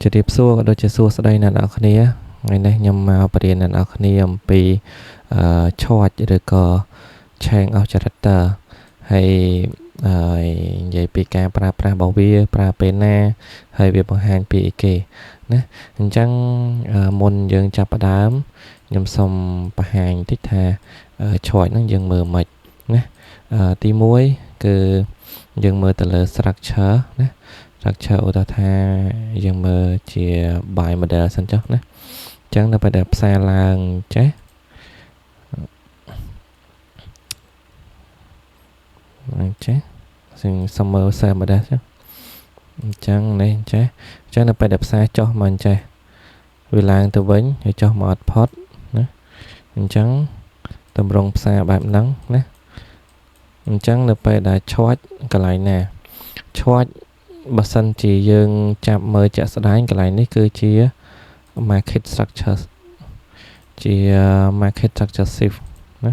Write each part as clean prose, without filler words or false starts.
จะเรียบสู้โดยจะสู้สดายนั่นเอาคนนี้ไงนะยำมาประเด็นนั่นเอาคนนี้ปีชอดหรือก็แชงเอาจัดเตอร์ให้ใหญ่ปีการปราบวิปราเป็นแน่ให้เวียบางแห่งปีเกนะจังมนยังจับประดามยำสมประหารทิศทาชอดนั่งยังมือหมดนะตีมวยคือยังมือแต่ละสตรัคเชอร์นะรักเชาอุตธายังมือเจียบายมาเดอสันจักนะจังเราไปดับซาลางเจ๊เจ๊สิ่งสมอซามาเดอจังนี่เจ๊จังเราไปดับซาจ่อมันเจ๊เวลาตัววิ่งให้จ่อหมดพอดนะจังตำรงซาแบบนั้นนะจังเราไปได้ช็อตกันไหลน่ะช็อตบัสันจียังจับมือจะสลายกันไหลนี่คือเชีย market structure เชีย market structure shift นะ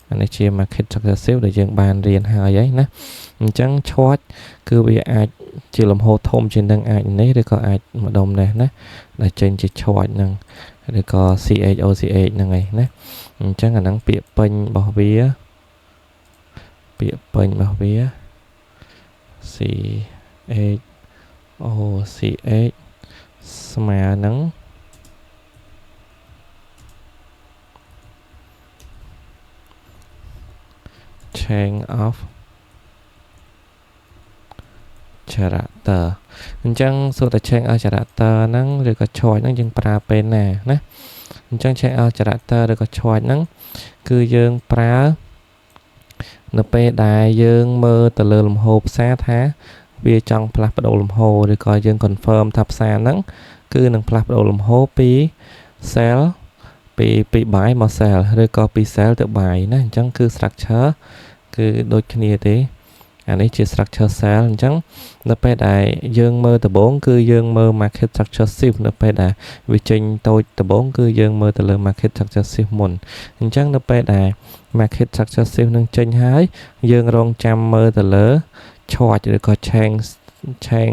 อันนี้เชีย market structure shift เดี๋ยวยังบานเรียนหาไว้นะจังช็อตคือวิอาจจีลำโพทมจีดังอาจนี้หรือก็อาจมาดมเลยนะได้เจนจีช็อตนั่งหรือก็ CHOCH นั่งไงนะจังอันนั้นเปียเป็นบ่เวียเปียเป็นบ่เวีย CHOCH สมัยนั้นchange of character จังส่วนแต่ change of character นั้นหรือก็ choice นั้นยังปราเป็นแน่นะจัง change of character หรือก็ choice นั้นคือยังปราในไปได้ยังมือตะเลิมโฮบซาท้าวิจังพลับประดลมโฮหรือก็ยังคอนเฟิร์มทับซานั้นคือหนึ่งพลับประดลมโฮปีเซลปีบายมาเซลหรือก็ปีเซลตัวบายนะจังคือสตรัคเชอร์คือโดยคณิตเตอันนี้คือสตรัคเชอร์เซลจังในไปได้ยังมือตะบงคือยังมือ market structure shift ในไปได้วิจัยตัวตะบงคือยังมือตะเลิม market structure shift หมุนจังในไปได้ market structure shift นึงจังหายยังรองจำมือตะเลิชอดหรือก็แชง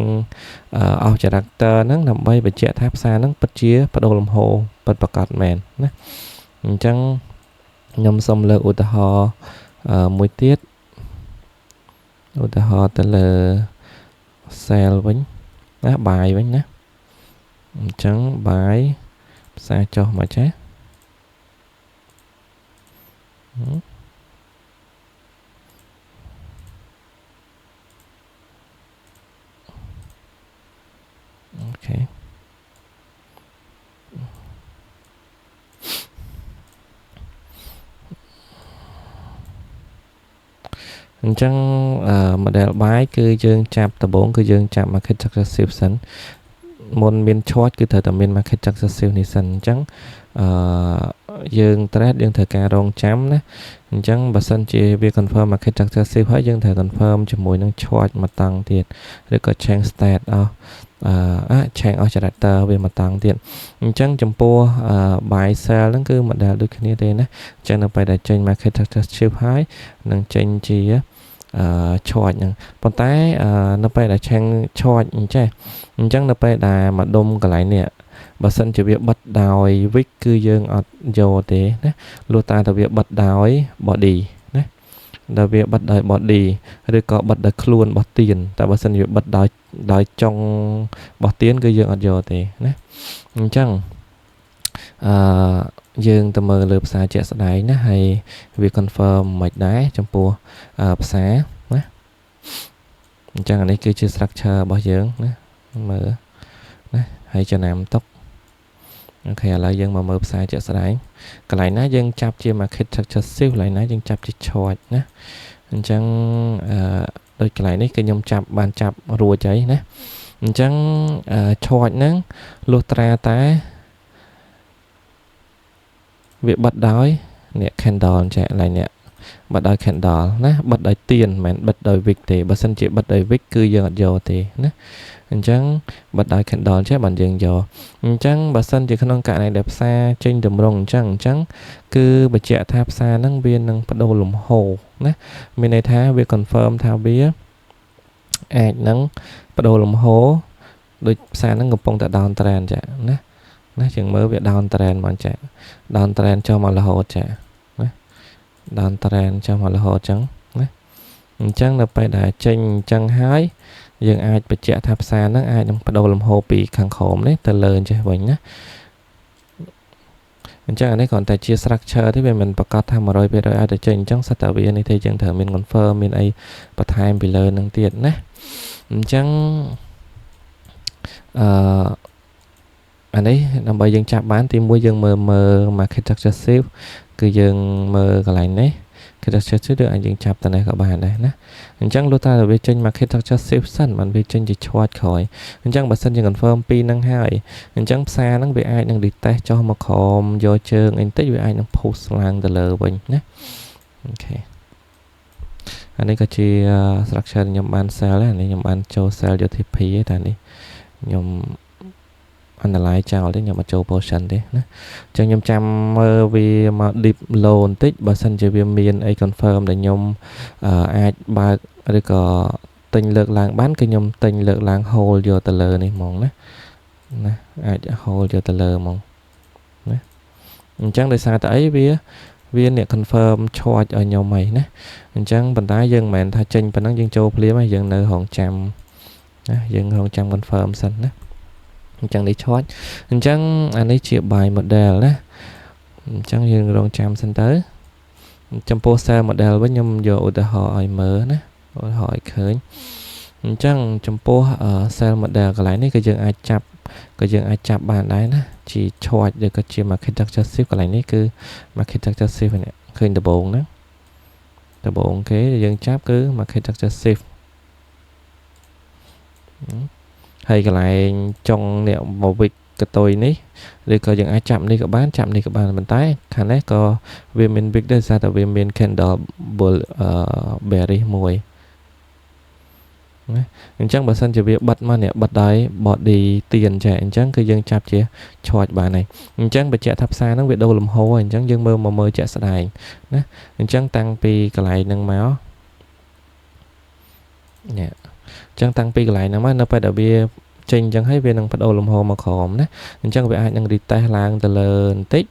เอาจากดักเตอร์นั่งนำใบไปเจาะทับซานั่งปัจเจียปัดโอลมโฮปัดประกาศแมนนะจังยำสมเลอุตหอมวยเตี้ยอุตหอแต่เลเซลวิ่งนะบายวิ่งนะจังบายซาจอมาใช่โอเคจังโมเดลบายคือยังจับตะบงคือยังจับ market structure shift สันมนเป็นช็อตคือเธอแต่เป็น market structure shift นี่สันจังยังตรัสยังเธอการรองจำนะจังบัสันจีวีคอนเฟิร์ม market structure shift ให้ยังเธอคอนเฟิร์มจมูกนั่งช็อตมาตั้งเตียดหรือก็ change state เอาแชงเอาจากดัตเตอร์เวมาตั้งเตียนจังจำปัวบายเซลนั่นคือมาดาลุคนี้เลยนะจังเราไปได้เจนมาแค่ทักทักชิปให้นั่งเจนจีชอดอย่างปนท้ายเราไปได้แชงชอดอย่างใช่จังเราไปได้มาดมกันหลายเนี่ยบัสันจะเวียบัดดาววิกคือยังอัดโยเตนะลูตาจะเวียบัดดาวบอดีนะดาวเวียบัดได้บอดีหรือก็บัดได้คล้วนบอตีนแต่บัสันเวียบัดได้จงบอตีนคือยังอัดโยเตนะจังยังตะมือเลือบสายเจสได้นะให้วิคอนเฟิร์มหมดได้จำปัวภาษานะจังอันนี้คือชื่อสตรัคเชอร์บอยังนะมือนะให้จะนำตกโอเคแล้วยังมาเมื่อภาษาเจสได้ก็หลายนะยังจับเจียมาคิดชักชัดซิ่วหลายนะยังจับจิตชอดนะจังโดยหลายนี่คือยมจับบานจับรัวใจนะจังชอดนั้นลูตราตาviệc bật đói nè candle chạy lại nè bật đói candle nè bật đói tiền mà bật đói việc thì bật sân chỉ bật đói việc cứ giờ giờ thì nè chẳng bật đói candle chạy bàn dừng giờ chẳng bật sân chỉ không cả này đẹp xa trên đầm rồng chẳng cứ bật chạy tháp xa năng viên năng bắt đầu lủng hồ nè bên này tháo việc confirm tháo bía năng bắt đầu lủng hồ ដូចផ្សារហ្នឹងកំពុងតែ down trend ចាណាជាងមើលវា down trend មកចា down trend ចុះមករហូតចាណា down trend ចុះមករហូតចឹងណាអញ្ចឹងនៅពេលដែលចេញអញ្ចឹងហើយយើងអាចបញ្ជាក់ថាផ្សារហ្នឹងអាចនឹងបដូរលំហូរពីខាងក្រោមនេះទៅលើអញ្ចេះវិញណាអញ្ចឹងអានេះគ្រាន់តែជា structure ទេវាមិនប្រកាសថា 100% ឲ្យតែចេញអញ្ចឹងសិតតែវានេះទេយើងត្រូវមាន confirm មានអីបន្ថែមពីលើនឹងទៀតណាអញ្ចឹងអានេះដើម្បីយើងចាប់បានទីមួយយើងមើល market structure គឺយើងមើលកន្លែងនេះ market structure ឬអាចយើងចាប់ទៅនេះក៏បានដែរណាអញ្ចឹងលុះតែវាចេញ market structure សិនมันវាចេញជា short ក្រោយអញ្ចឹងបើសិនជា confirm ពីរហ្នឹងហើយអញ្ចឹងផ្សារហ្នឹងវាអាចនឹង retest ចុះមកក្រោមយកជើងអីបន្តិចវាអាចនឹង push ឡើងទៅលើវិញណាអូខេអានេះក៏ជា structure ខ្ញុំបាន sell ដែរនេះខ្ញុំបានចូល sell យក TP ទេតែនេះខ្ញុំanalyze ចោលទេខ្ញុំអត់ចូល portion ទេណាអញ្ចឹងខ្ញុំចាំមើលវាមក dip low បន្តិចបើសិនជាវាមានអី confirm ដែលខ្ញុំអាចបើកឬក៏ទិញលើកឡើងបានគឺខ្ញុំទិញលើកឡើង hold យកទៅលើនេះហ្មងណាអាច hold យកទៅលើហ្មងណាអញ្ចឹងដោយសារតែអីវាអ្នក confirm charge ឲ្យខ្ញុំហីណាអញ្ចឹងបន្តែយើងមិនមែនថាចេញប៉ុណ្ណឹងយើងចូលភ្លាមហើយយើងនៅរងចាំណាយើងរងចាំ confirm សិនណាអញ្ចឹងនេះ short អញ្ចឹងអានេះជា buy model ណាអញ្ចឹងយើងរងចាំសិនទៅចំពោះ sell model វិញខ្ញុំយកឧទាហរណ៍ឲ្យមើលណាឧទាហរណ៍ឲ្យឃើញអញ្ចឹងចំពោះ sell model កន្លែងនេះគឺយើងអាចចាប់បានដែរណាជា short ឬក៏ជា market structure កន្លែងនេះគឺ market structure នេះឃើញដំបូងណាដំបូងគេយើងចាប់គឺ market structure ហើយកន្លែងចុងនេះមកវិចកតុយនេះឬក៏យើងអាចចាប់នេះក៏បានប៉ុន្តែខាងនេះក៏វាមាន big ដែរសារតែវាមាន candle bull bearish មួយណាអញ្ចឹងបើសិនជាវាបិទមកនេះបិទដោយ body ទៀនចាអញ្ចឹងគឺយើងចាប់ជា short បានហើយអញ្ចឹងបញ្ជាក់ថាផ្សារហ្នឹងវាដូរលំហូរអញ្ចឹងយើងមើលជាក់ស្ដែងណាអញ្ចឹងតាំងពីកន្លែងហ្នឹងមកនេះអញ្ចឹងតាំងពីកន្លែងហ្នឹងមកនៅពេលដែលវាចេញអញ្ចឹងហើយវានឹងបដូរលំហូរមកក្រោមណាអញ្ចឹងវាអាចនឹង retest ឡើងទៅលើបន្តិច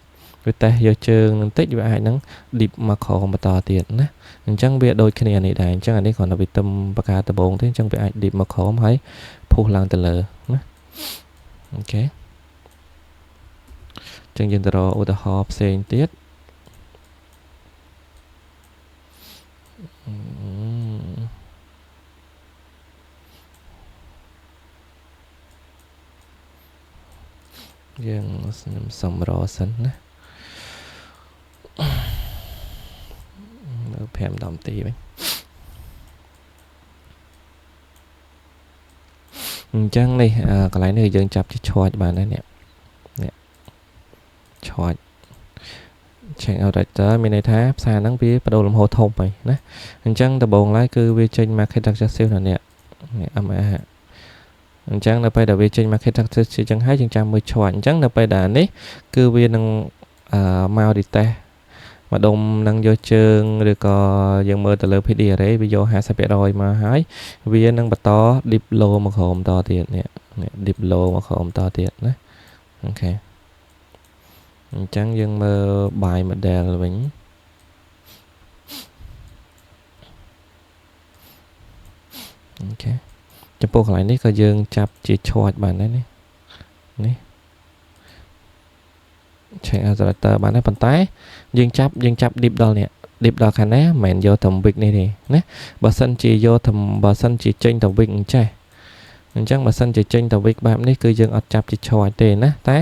retest យកជើងបន្តិចវាអាចនឹង dip មកក្រោមបន្តទៀតណាអញ្ចឹងវាដូចគ្នានេះដែរអញ្ចឹងអានេះគ្រាន់តែវាទំបកាដំបងទេអញ្ចឹងវាអាច dip មកក្រោមហើយពុះឡើងទៅលើណាអូខេអញ្ចឹងយើងទៅរកឧទាហរណ៍ផ្សេងទៀតយើងខ្ញុំសុំរកសិនណានៅ5 10នាទីវិញអញ្ចឹងនេះកន្លែងនេះយើងចាប់ជា short បានដែរនេះ short check out director មានន័យថាផ្សារហ្នឹងវាបដូរលំហូរធំហើយណាអញ្ចឹងដំបូងឡើយគឺវាចេញ market structure នៅនេះ MA អញ្ចឹងនៅពេលដែលវាចេញ market structure អញ្ចឹងហើយយើងចាំមើល short អញ្ចឹងនៅពេលដែលនេះគឺវានឹងមក retest ម្ដុំនឹងយកជើងឬក៏យើងមើលទៅលើ PD array វាយក 50% មកហើយវានឹងបន្ត dip low មកក្រោមតទៀតនេះ dip low មកក្រោមតទៀតណាអូខេអញ្ចឹងយើងមើល buy model វិញអូខេចំពោះកន្លែងនេះក៏យើងចាប់ជា short បានដែរនេះcheck out director បានដែរប៉ុន្តែយើងចាប់ dip ដល់នេះ dip ដល់ខាងនេះមិនមែនយកទៅ wick នេះទេណាបើសិនជាយកទៅបើសិនជាចេញទៅ wick អញ្ចេះអញ្ចឹងបើសិនជាចេញទៅ wick បែបនេះគឺយើងអត់ចាប់ជា short ទេណាតែ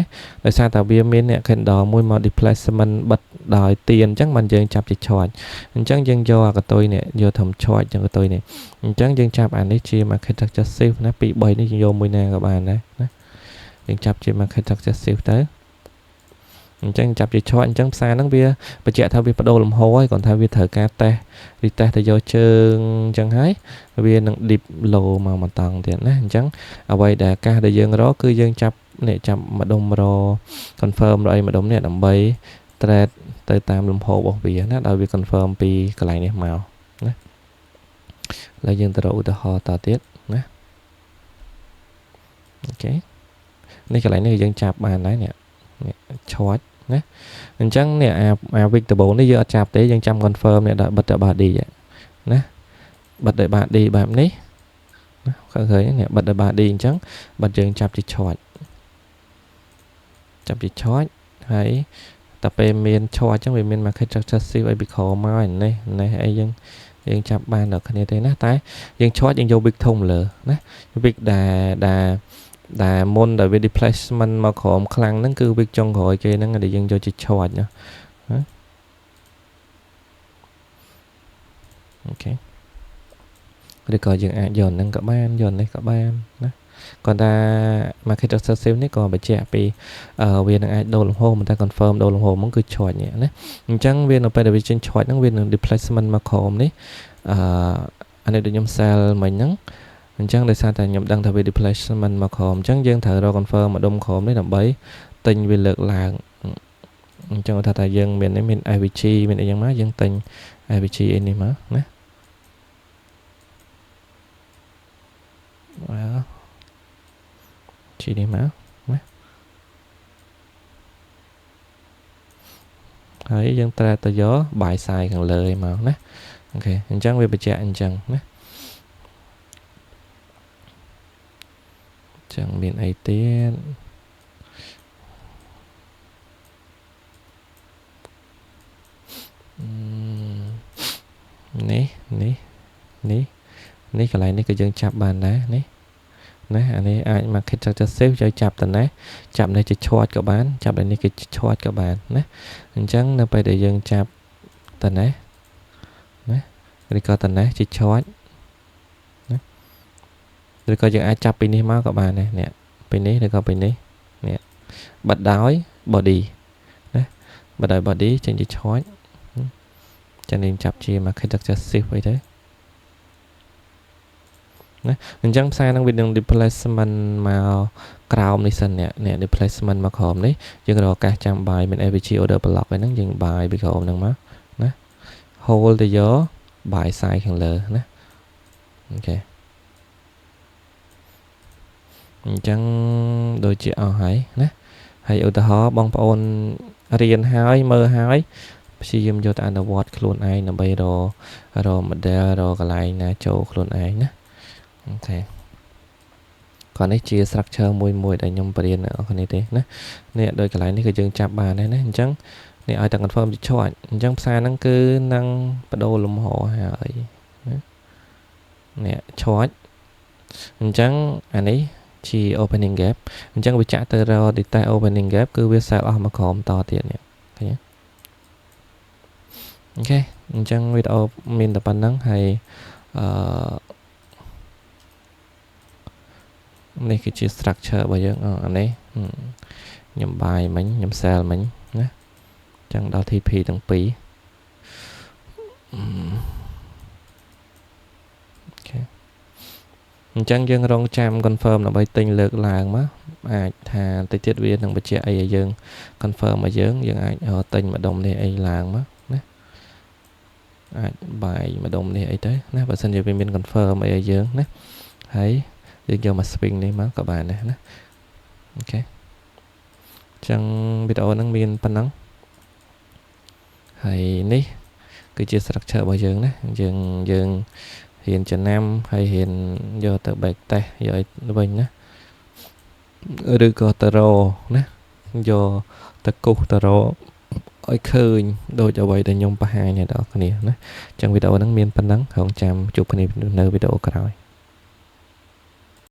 ដោយសារតែវាមានអ្នក candle មួយមក displacement បិទដោយទៀនអញ្ចឹងបានយើងចាប់ជា short អញ្ចឹងយើងយកអាកតុយនេះយកធ្វើ short អញ្ចឹងកតុយនេះអញ្ចឹងយើងចាប់អានេះជា market structure ណាពី3នេះយើងយកមួយណាក៏បានដែរណាយើងចាប់ជា market structure ទៅអញ្ចឹងចាប់ជា short អញ្ចឹងផ្សារហ្នឹងវាបញ្ជាក់ថាវាបដូរលំហូរហើយគ្រាន់តែវាត្រូវការretest ទៅយកជើងអញ្ចឹងហើយវានឹង dip low មកបន្តទៀតណាអញ្ចឹងអ្វីដែលកាសដែលយើងរកគឺយើងចាប់ម្ដុំរ confirm រអីម្ដុំនេះដើម្បី trade ទៅតាមលំហូររបស់វាណាដោយវា confirm ពីកន្លែងនេះមកណាឥឡូវយើងទៅរកឧទាហរណ៍តទៀតណា ok នេះកន្លែងនេះយើងចាប់បានដែរនេះ choice ណាអញ្ចឹងនេះអា victable នេះយើងអត់ចាប់ទេយើងចាំ confirm នេះដល់បិទ body ណាបិទដោយ body បែបនេះណាឃើញនេះបិទដោយ body អញ្ចឹងបិទយើងចាប់ជា choice ចាប់ជា choice ហើយតែពេលមាន choice អញ្ចឹងវាមាន market successive អីពីក្រោមមកនេះអីយើងចាប់បានដល់គ្នាទេណាតែយើង choice យើងយក big ធំលើណា big ដែលមុនដែលវា displacement មកក្រោមខ្លាំងហ្នឹងគឺ big ចុងក្រោយគេហ្នឹងដែលយើងយកជា choice ណាអូខេឬក៏យើងអាចយកហ្នឹងក៏បានយកនេះក៏បានណាគាត់ថា market successive នេះក៏បញ្ជាក់ពីវានឹងអាចដូរលំហូរមិនតែ confirm ដូរលំហូរហ្មងគឺ choice នេះណាអញ្ចឹងវានៅពេលដែលវាចេញ choice ហ្នឹងវានឹង displacement មកក្រោមនេះអានេះដូចខ្ញុំ sell មិញហ្នឹងអញ្ចឹងដោយសារតែខ្ញុំដឹងថាវា displacement មកក្រោមអញ្ចឹងយើងត្រូវរក confirm មកដុំក្រោមនេះដើម្បីទិញវាលើកឡើងអញ្ចឹងថាយើងមាននេះមាន IVG មានអីយ៉ាងមកយើងទិញ IVG អីនេះមកណាជីនេះមកណាហើយយើងត្រូវទៅយក buy side ខាងលើឯមកណាអូខេអញ្ចឹងវាបញ្ជាក់អញ្ចឹងណាចឹងមានអីទៀតនេះកន្លែងនេះក៏យើងចាប់បានដែរនេះណាអានេះអាច market successive យកចាប់ទៅណាចាប់នេះជា short ក៏បានចាប់នេះគេ short ក៏បានណាអញ្ចឹងនៅពេលដែលយើងចាប់ទៅណាឬក៏ទៅណាជា short ណាឬក៏យើងអាចចាប់ពីនេះមកក៏បានដែរនេះពីនេះឬក៏ពីនេះនេះបិទដោយ body ណាបិទដោយ body ចេញជា short ចឹងយើងចាប់ជា market successive អីទៅណាអញ្ចឹងផ្សារនឹងវានឹង displacement មកក្រោមនេះសិននេះ displacement មកក្រោមនេះយើងរកឱកាសចាំ buy មាន AVG order block ហ្នឹងយើង buy ពីក្រោមហ្នឹងមកណា hold ទៅយក buy side ខាងលើណាអូខេអញ្ចឹងដូចជាអស់ហើយណាហើយឧទាហរណ៍បងប្អូនរៀនហើយមើលហើយព្យាយាមយកទៅអនុវត្តខ្លួនឯងដើម្បីរក model រកកន្លែងណាចូលខ្លួនឯងណាអូខេcòn នេះជា structure មួយដែលខ្ញុំបរៀនអ្នកនរគ្នាទេណានេះដោយកន្លែងនេះក៏យើងចាប់បានដែរណាអញ្ចឹងនេះឲ្យតែ confirm ជា short អញ្ចឹងផ្សារហ្នឹងគឺនឹងបដូរលំហហើយណានេះ short អញ្ចឹងអានេះជា opening gap អញ្ចឹងវាចាក់ទៅរក detail opening gap គឺវា sell អស់មកក្រោមតទៀតនេះឃើញទេអូខេអញ្ចឹងវីដេអូមានតែប៉ុណ្្នឹងហើយនេះគឺជា structure របស់យើងអានេះខ្ញុំ buy មិញខ្ញុំ sell មិញណាចឹងដល់ TP ទាំងពីរអូខេអញ្ចឹងយើងរងចាំ confirm ដើម្បីទិញលើកឡើងមកអាចថាតិចទៀតវានឹងបញ្ជាក់អីឲ្យយើង confirm ឲ្យយើងអាចទិញម្ដុំនេះអីឡើងមកណាអាច buy ម្ដុំនេះអីទៅណាបើសិនជាវាមាន confirm អីឲ្យយើងណាហើយយើងយកមក swing នេះមកក៏បានដែរណាអូខេអញ្ចឹងវីដេអូហ្នឹងមានប៉ុណ្ណឹងហើយនេះគឺជា structure របស់យើងណាយើងរៀនចំណាំហើយរៀនយកទៅ back test យកឲ្យវិញណាឬក៏ទៅរណាយកទៅគូសទៅរឲ្យឃើញដូចអ្វីដែលខ្ញុំបង្ហាញដល់អ្នកនរគ្នាណាអញ្ចឹងវីដេអូហ្នឹងមានប៉ុណ្ណឹងរងចាំជួបគ្នានៅវីដេអូក្រោយ